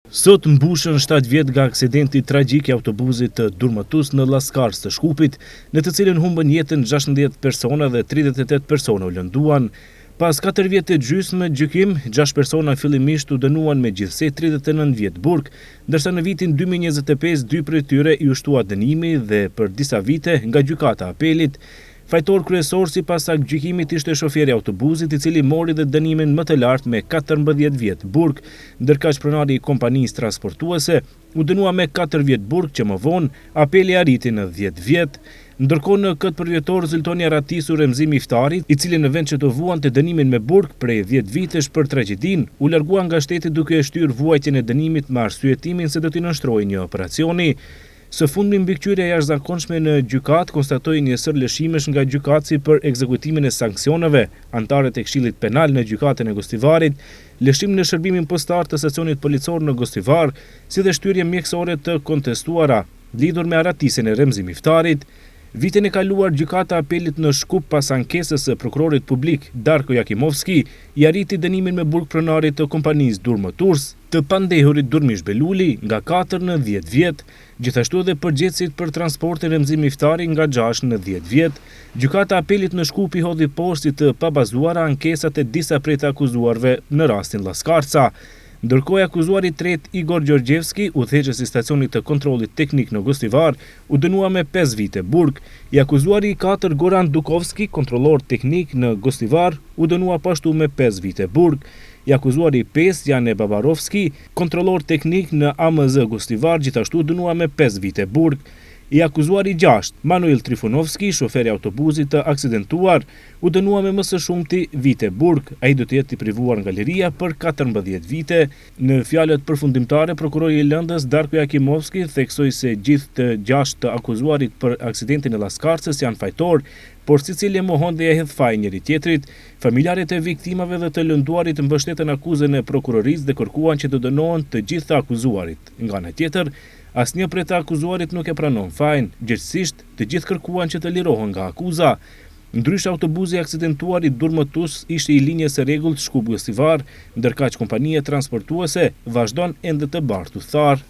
Sot mbushën 7 vjet nga aksidenti tragjik i autobusit të Durmëtus në Llazkars të Shkupit, në të cilën humbën jetën 16 persona dhe 38 persona u lënduan. Pas 4 vjet të gjysmë gjykim, 6 persona fillimisht u dënuan me gjithsej 39 vjet burg, ndërsa në vitin 2025 2 prej tyre i u shtua dënimi dhe për disa vite nga gjykata apelit. Fajtor kryesor sipas gjykimit ishte shoferi i autobusit, i cili mori dhe dënimin më të lartë me 14 vjet burg, ndërkaq pronari i kompanisë transportuese u dënua me 4 vjet burg që më vonë apeli arriti në 10 vjet. Ndërkohë në këtë përvjetor rezultoni aratisur Remzi Miftari, i cili në vend që të vuante dënimin me burg prej 10 vitesh për tragjedinë, u largua nga shteti duke e shtyrë vuajtjen e dënimit me arsyetimin se do t'i nënshtrojë një operacioni. Së fundmi mbikëqyrja e jashtëzakonshme në gjykat konstatoi një sër lëshimesh nga gjykatësi për ekzekutimin e sanksioneve. Antarët e Këshillit Penal në gjykatën e Gostivarit, lëshim në shërbimin postar të stacionit policor në Gostivar, si dhe shtyrje mjekësore të kontestuara lidhur me aratisjen e Remzi Miftarit. Vitin e kaluar gjykata apelit në Shkup pas ankesës së prokurorit publik Darko Jakimovski i arriti dënimin me burg pronarit të kompanisë Durmëtus, të pandehurit Durmish Beluli nga 4 në 10 vjet, gjithashtu edhe përgjegjësit për transportin Remzi Miftari nga 6 në 10 vjet. Gjykata apelit në Shkup i hodhi poshtë të pabazuara ankesat e disa prej të akuzuarve në rastin Llazkarsa. Ndërkohë akuzuari i tretë Igor Gjorgjevski, udhëheqës i stacionit të kontrollit teknik në Gostivar, u dënua me 5 vite burg. I akuzuari i 4 Goran Dukovski, kontrollor teknik në Gostivar, u dënua pashtu me 5 vite burg. I akuzuari i 5 Jane Babarovski, kontrollor teknik në AMZ Gostivar, gjithashtu u dënua me 5 vite burg. I akuzuari 6 Manuel Trifunovski, shoferi i autobusit të aksidentuar, u dënua me më së shumti vite burg. Ai do të jetë i privuar nga liria për 14 vite. Në fjalët përfundimtare, prokurori i Lëndës Darko Jakimovski theksoi se gjithë të 6 të akuzuarit për aksidentin e Llazkarsës janë fajtor, por secili mohon dhe ja hedh faj njëri tjetrit. Familjarët e viktimave dhe të lënduarit mbështetën akuzën e prokurorisë dhe kërkuan që të dënohen të gjithë të akuzuarit. Nga ana tjetër, asnjë prej të akuzuarit nuk e pranon fajin, gjithsesi të gjithë kërkuan që të lirohen nga akuza. Ndryshe autobusi aksidentuar i Durmëtus ishte i linjës së rregullt Shkup-Gostivar, ndërkaq kompania transportuese vazhdon ende të bartë udhëtar.